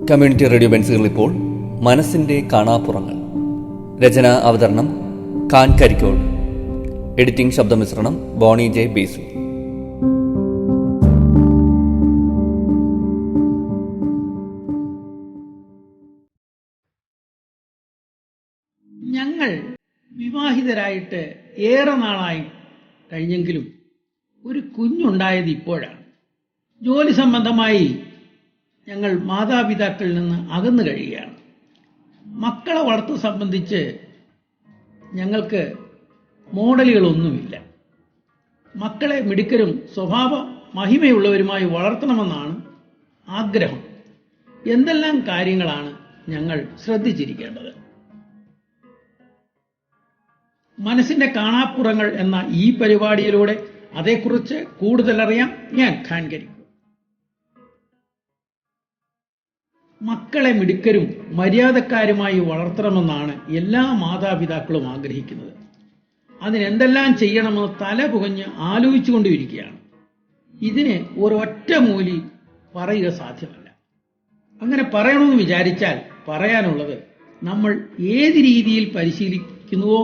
Community radio ബെൻസുകൾ ഇപ്പോൾ മനസ്സിൻ്റെ കാണാപ്പുറങ്ങൾ. രചന അവതരണം ഖാൻ കരിക്കോട്. എഡിറ്റിംഗ് ശബ്ദമിശ്രണം ബോണി ജെ ബേസു. ഞങ്ങൾ വിവാഹിതരായിട്ട് ഏറെ നാളായി കഴിഞ്ഞെങ്കിലും ഒരു കുഞ്ഞുണ്ടായത് ഇപ്പോഴാണ്. ജോലി സംബന്ധമായി ഞങ്ങൾ മാതാപിതാക്കളിൽ നിന്ന് അകന്നു കഴിയുകയാണ്. മക്കളെ വളർത്തു സംബന്ധിച്ച് ഞങ്ങൾക്ക് മോഡലുകളൊന്നുമില്ല. മക്കളെ മിടുക്കരും സ്വഭാവ മഹിമയുള്ളവരുമായി വളർത്തണമെന്നാണ് ആഗ്രഹം. എന്തെല്ലാം കാര്യങ്ങളാണ് ഞങ്ങൾ ശ്രദ്ധിച്ചിരിക്കേണ്ടത്? മനസ്സിന്റെ കാണാപ്പുറങ്ങൾ എന്ന ഈ പരിപാടിയിലൂടെ അതേക്കുറിച്ച് കൂടുതലറിയാം. ഞാൻ ഖാൻ കരിക്കോട്. മക്കളെ മിടുക്കരും മര്യാദക്കാരുമായി വളർത്തണമെന്നാണ് എല്ലാ മാതാപിതാക്കളും ആഗ്രഹിക്കുന്നത്. അതിനെന്തെല്ലാം ചെയ്യണമെന്ന് തല പുകഞ്ഞ് ആലോചിച്ചുകൊണ്ടിരിക്കുകയാണ്. ഇതിന് ഒരൊറ്റ മൂലി പറയുക സാധ്യമല്ല. അങ്ങനെ പറയണമെന്ന് വിചാരിച്ചാൽ പറയാനുള്ളത് നമ്മൾ ഏത് രീതിയിൽ പരിശീലിക്കുന്നുവോ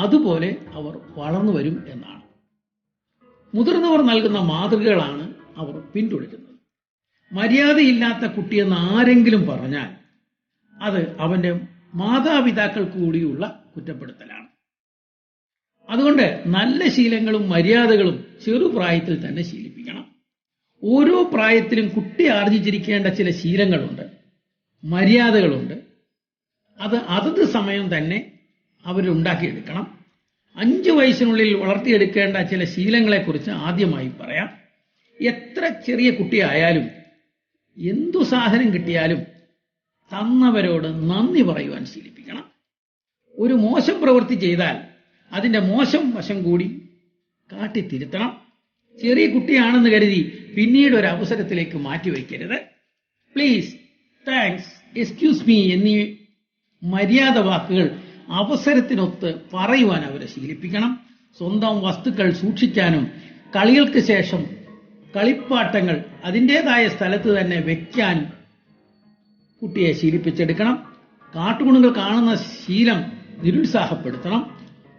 അതുപോലെ അവർ വളർന്നു വരും എന്നാണ്. മുതിർന്നവർ നൽകുന്ന മാതൃകകളാണ് അവർ പിന്തുടരുന്നത്. മര്യാദയില്ലാത്ത കുട്ടിയെന്ന് ആരെങ്കിലും പറഞ്ഞാൽ അത് അവന്റെ മാതാപിതാക്കൾക്ക് കൂടിയുള്ള കുറ്റപ്പെടുത്തലാണ്. അതുകൊണ്ട് നല്ല ശീലങ്ങളും മര്യാദകളും ചെറുപ്രായത്തിൽ തന്നെ ശീലിപ്പിക്കണം. ഓരോ പ്രായത്തിലും കുട്ടി ആർജിച്ചിരിക്കേണ്ട ചില ശീലങ്ങളുണ്ട്, മര്യാദകളുണ്ട്. അത് അതത് സമയം തന്നെ അവരുണ്ടാക്കിയെടുക്കണം. 5 വയസ്സിനുള്ളിൽ വളർത്തിയെടുക്കേണ്ട ചില ശീലങ്ങളെക്കുറിച്ച് ആദ്യമായി പറയാം. എത്ര ചെറിയ കുട്ടിയായാലും എന്തു സാധനം കിട്ടിയാലും തന്നവരോട് നന്ദി പറയുവാൻ ശീലിപ്പിക്കണം. ഒരു മോശം പ്രവൃത്തി ചെയ്താൽ അതിന്റെ മോശം വശം കൂടി കാട്ടിത്തിരുത്തണം. ചെറിയ കുട്ടിയാണെന്ന് കരുതി പിന്നീട് ഒരു അവസരത്തിലേക്ക് മാറ്റിവെക്കരുത്. പ്ലീസ്, താങ്ക്സ്, എക്സ്ക്യൂസ് മീ എന്നീ മര്യാദ വാക്കുകൾ അവസരത്തിനൊത്ത് പറയുവാൻ അവരെ ശീലിപ്പിക്കണം. സ്വന്തം വസ്തുക്കൾ സൂക്ഷിക്കാനും കളികൾക്ക് ശേഷം കളിപ്പാട്ടങ്ങൾ അതിൻ്റെതായ സ്ഥലത്ത് തന്നെ വെക്കാനും കുട്ടിയെ ശീലിപ്പിച്ചെടുക്കണം. കാർട്ടൂണുകൾ കാണുന്ന ശീലം നിരുത്സാഹപ്പെടുത്തണം.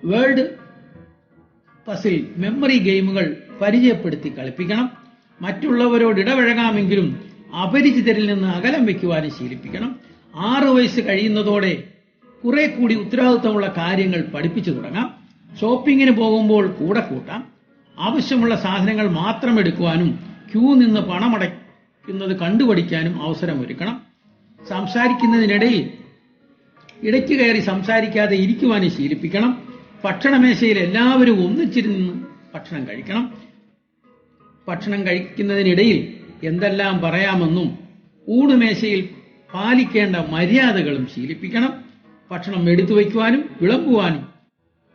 വേൾഡ് പസിൽ, മെമ്മറി ഗെയിമുകൾ പരിചയപ്പെടുത്തി കളിപ്പിക്കണം. മറ്റുള്ളവരോട് ഇടപഴകാമെങ്കിലും അപരിചിതരിൽ നിന്ന് അകലം വയ്ക്കുവാനും ശീലിപ്പിക്കണം. 6 വയസ്സ് കഴിയുന്നതോടെ കുറെ കൂടി ഉത്തരവാദിത്തമുള്ള കാര്യങ്ങൾ പഠിപ്പിച്ചു തുടങ്ങാം. ഷോപ്പിങ്ങിന് പോകുമ്പോൾ കൂടെ കൂട്ടാം. ആവശ്യമുള്ള സാധനങ്ങൾ മാത്രം എടുക്കുവാനും ക്യൂ നിന്ന് പണമടയ്ക്കുന്നത് കണ്ടുപഠിക്കാനും അവസരമൊരുക്കണം. സംസാരിക്കുന്നതിനിടയിൽ ഇടയ്ക്ക് കയറി സംസാരിക്കാതെ ഇരിക്കുവാനും ശീലിപ്പിക്കണം. ഭക്ഷണമേശയിൽ എല്ലാവരും ഒന്നിച്ചിരുന്ന് ഭക്ഷണം കഴിക്കണം. ഭക്ഷണം കഴിക്കുന്നതിനിടയിൽ എന്തെല്ലാം പറയാമെന്നും ഊണുമേശയിൽ പാലിക്കേണ്ട മര്യാദകളും ശീലിപ്പിക്കണം. ഭക്ഷണം എടുത്തു വയ്ക്കുവാനും വിളമ്പുവാനും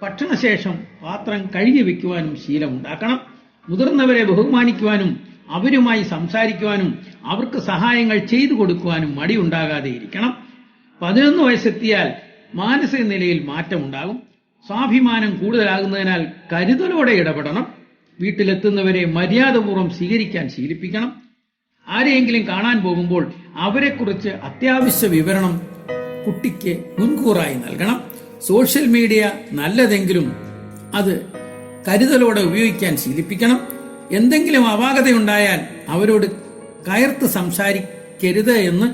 ഭക്ഷണശേഷം പാത്രം കഴുകി വയ്ക്കുവാനും ശീലമുണ്ടാക്കണം. മുതിർന്നവരെ ബഹുമാനിക്കുവാനും അവരുമായി സംസാരിക്കുവാനും അവർക്ക് സഹായങ്ങൾ ചെയ്തു കൊടുക്കുവാനും മടിയുണ്ടാകാതെ ഇരിക്കണം. 11 വയസ്സെത്തിയാൽ മാനസിക നിലയിൽ മാറ്റമുണ്ടാകും. സ്വാഭിമാനം കൂടുതലാകുന്നതിനാൽ കരുതലോടെ ഇടപെടണം. വീട്ടിലെത്തുന്നവരെ മര്യാദപൂർവ്വം സ്വീകരിക്കാൻ ശീലിപ്പിക്കണം. ആരെയെങ്കിലും കാണാൻ പോകുമ്പോൾ അവരെക്കുറിച്ച് അത്യാവശ്യ വിവരണം കുട്ടിക്ക് മുൻകൂറായി നൽകണം. സോഷ്യൽ മീഡിയ നല്ലതെങ്കിലും അത് കരുതലോടെ ഉപയോഗിക്കാൻ ശീലിപ്പിക്കണം. എന്തെങ്കിലും അപാകതയുണ്ടായാൽ അവരോട് കയർത്ത് സംസാരിക്കരുത് എന്ന്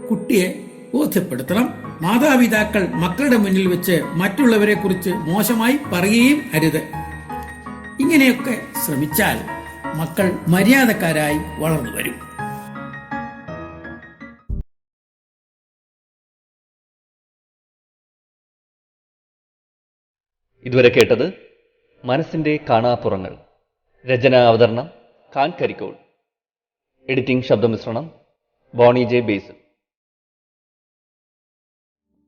കുട്ടിയെ ബോധ്യപ്പെടുത്തണം. മാതാപിതാക്കൾ മക്കളുടെ മുന്നിൽ വെച്ച് മറ്റുള്ളവരെ കുറിച്ച് മോശമായി പറയുകയും അരുത്. ഇങ്ങനെയൊക്കെ ശ്രമിച്ചാൽ മക്കൾ മര്യാദക്കാരായി വളർന്നു വരും. ഇതുവരെ കേട്ടത് മനസ്സിൻ്റെ കാണാപ്പുറങ്ങൾ. രചന അവതരണം ഖാൻ കരിക്കോട്. എഡിറ്റിംഗ് ശബ്ദമിശ്രണം ബോണി ജെ ബേസു.